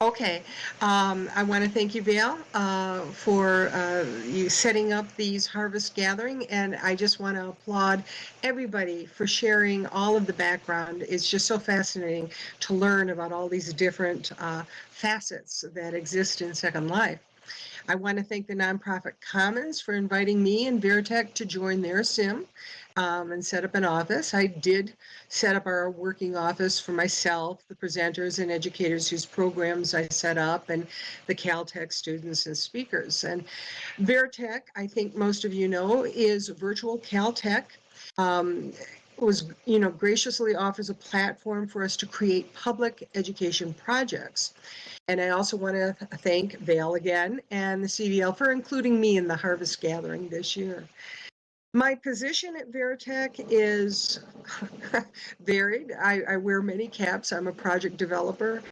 Okay, I want to thank you, Vale, for you setting up these harvest gathering, and I just want to applaud everybody for sharing all of the background. It's just so fascinating to learn about all these different facets that exist in Second Life. I want to thank the nonprofit Commons for inviting me and Virtech to join their sim and set up an office. I did set up our working office for myself, the presenters and educators whose programs I set up, and the Caltech students and speakers. And Virtech, I think most of you know, is virtual Caltech. Um, graciously offers a platform for us to create public education projects. And I also want to thank Vale again and the CDL for including me in the harvest gathering this year. My position at Virtech is varied. I wear many caps. I'm a project developer,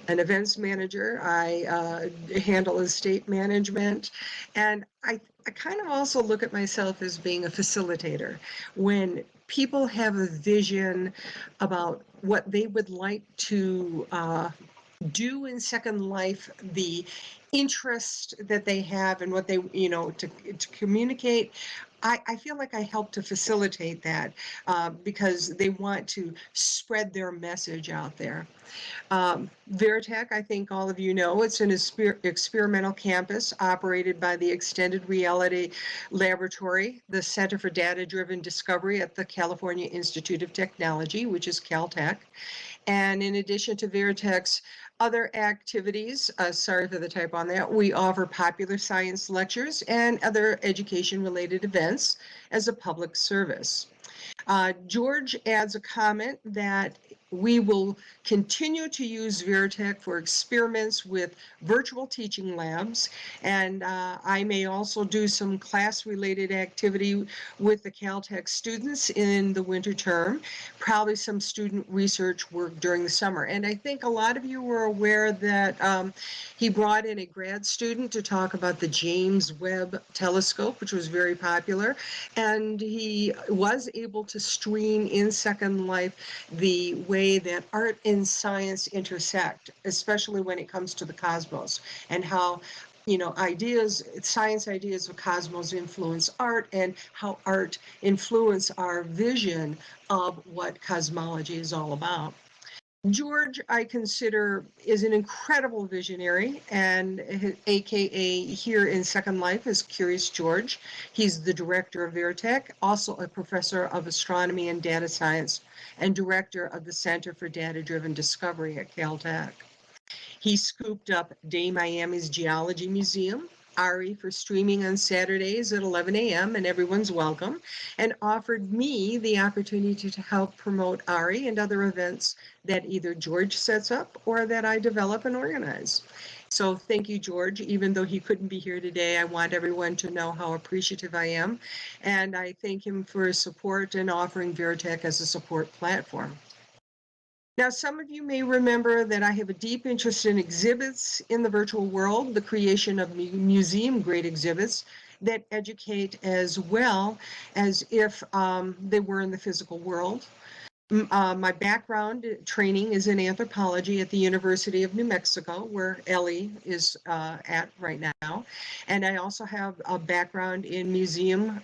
an events manager. I handle estate management. And I kind of also look at myself as being a facilitator. When people have a vision about what they would like to do in Second Life, the interest that they have and what they, to communicate. I feel like I help to facilitate that because they want to spread their message out there. Virtech, I think all of you know, it's an experimental campus operated by the Extended Reality Laboratory, the Center for Data-Driven Discovery at the California Institute of Technology, which is Caltech. And in addition to Virtech's other activities, sorry for the typo on that, we offer popular science lectures and other education-related events as a public service. George adds a comment that we will continue to use Virtech for experiments with virtual teaching labs, and I may also do some class-related activity with the Caltech students in the winter term, probably some student research work during the summer. And I think a lot of you were aware that he brought in a grad student to talk about the James Webb Telescope, which was very popular, and he was able to stream in Second Life the way that art and science intersect, especially when it comes to the cosmos and how science ideas of cosmos influence art and how art influence our vision of what cosmology is all about. George, I consider, is an incredible visionary, and AKA here in Second Life is Curious George. He's the director of Virtech, also a professor of astronomy and data science, and director of the Center for Data-Driven Discovery at Caltech. He scooped up Day Miami's Geology Museum, Ari for streaming on Saturdays at 11 a.m. and everyone's welcome, and offered me the opportunity to help promote Ari and other events that either George sets up or that I develop and organize. So thank you, George. Even though he couldn't be here today, I want everyone to know how appreciative I am. And I thank him for his support and offering Virtech as a support platform. Now, some of you may remember that I have a deep interest in exhibits in the virtual world, the creation of museum-grade exhibits that educate as well as if they were in the physical world. My background training is in anthropology at the University of New Mexico, where Ellie is at right now. And I also have a background in museum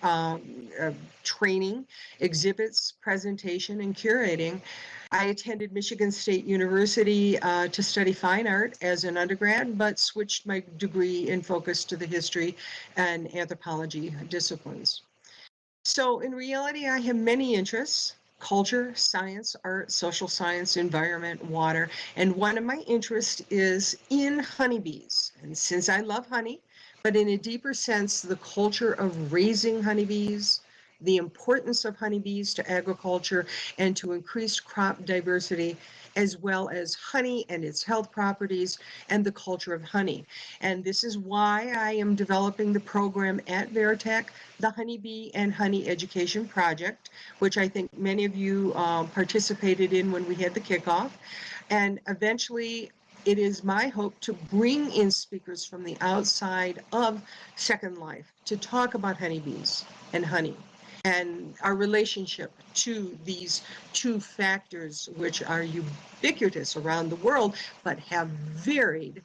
training, exhibits, presentation, and curating. I attended Michigan State University to study fine art as an undergrad, but switched my degree in focus to the history and anthropology disciplines. So in reality, I have many interests: culture, science, art, social science, environment, water. And one of my interests is in honeybees. And since I love honey, but in a deeper sense, the culture of raising honeybees, the importance of honeybees to agriculture and to increased crop diversity, as well as honey and its health properties and the culture of honey. And this is why I am developing the program at Virtech, the Honeybee and Honey Education Project, which I think many of you participated in when we had the kickoff. And eventually, it is my hope to bring in speakers from the outside of Second Life to talk about honeybees and honey. and our relationship to these two factors, which are ubiquitous around the world, but have varied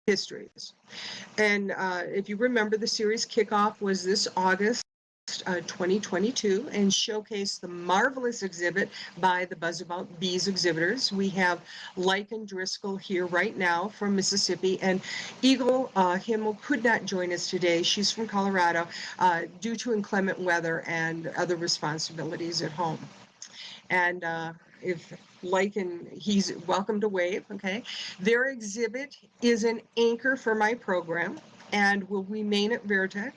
histories. And if you remember, the series kickoff was this August 2022, and showcased the marvelous exhibit by the Buzz About Bees exhibitors. We have Lycan Driscoll here right now from Mississippi, and Eagle Himmel could not join us today. She's from Colorado due to inclement weather and other responsibilities at home. And if Lycan, he's welcome to wave, okay? Their exhibit is an anchor for my program and will remain at Virtech.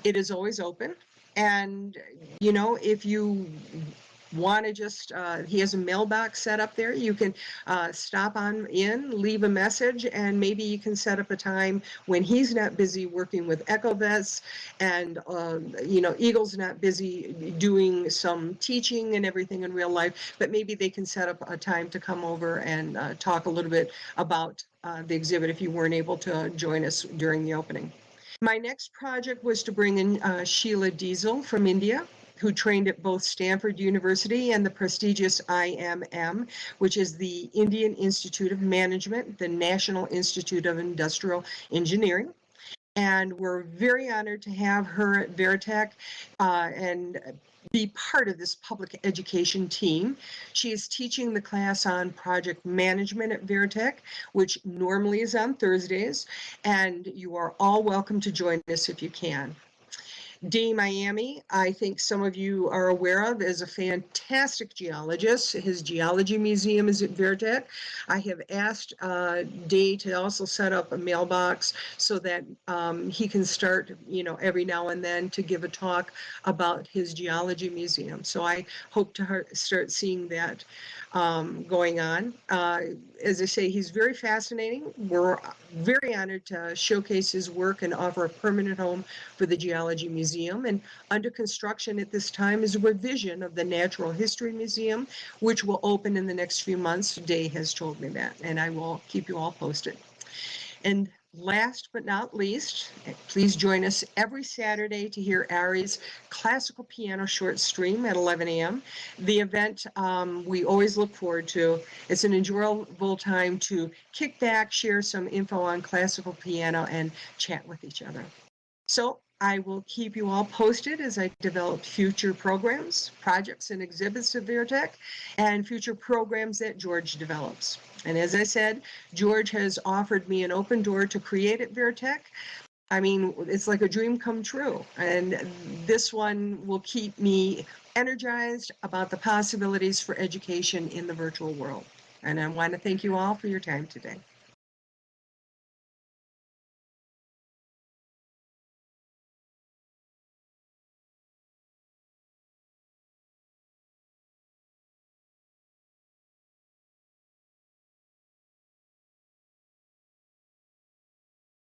It is always open. And, you know, if you want to just, he has a mailbox set up there. You can stop on in, leave a message, and maybe you can set up a time when he's not busy working with EchoVets and, you know, Eagle's not busy doing some teaching and everything in real life, but maybe they can set up a time to come over and talk a little bit about the exhibit if you weren't able to join us during the opening. My next project was to bring in Sheila Diesel from India, who trained at both Stanford University and the prestigious IMM, which is the Indian Institute of Management, the National Institute of Industrial Engineering. And we're very honored to have her at Virtech and be part of this public education team. She is teaching the class on project management at Virtech, which normally is on Thursdays, and you are all welcome to join us if you can. Dee Miami, I think some of you are aware of, is a fantastic geologist. His geology museum is at Virtech. I have asked Dee to also set up a mailbox so that he can start, you know, every now and then to give a talk about his geology museum. So I hope to start seeing that going on. As I say, he's very fascinating. We're very honored to showcase his work and offer a permanent home for the Geology Museum. And under construction at this time is a revision of the Natural History Museum, which will open in the next few months. Dave has told me that, and I will keep you all posted. And last but not least, please join us every Saturday to hear Ari's classical piano short stream at 11 a.m. The event we always look forward to. It's an enjoyable time to kick back, share some info on classical piano, and chat with each other. So I will keep you all posted as I develop future programs, projects, and exhibits at Virtech, and future programs that George develops. And as I said, George has offered me an open door to create at Virtech. I mean, it's like a dream come true. And this one will keep me energized about the possibilities for education in the virtual world. And I want to thank you all for your time today.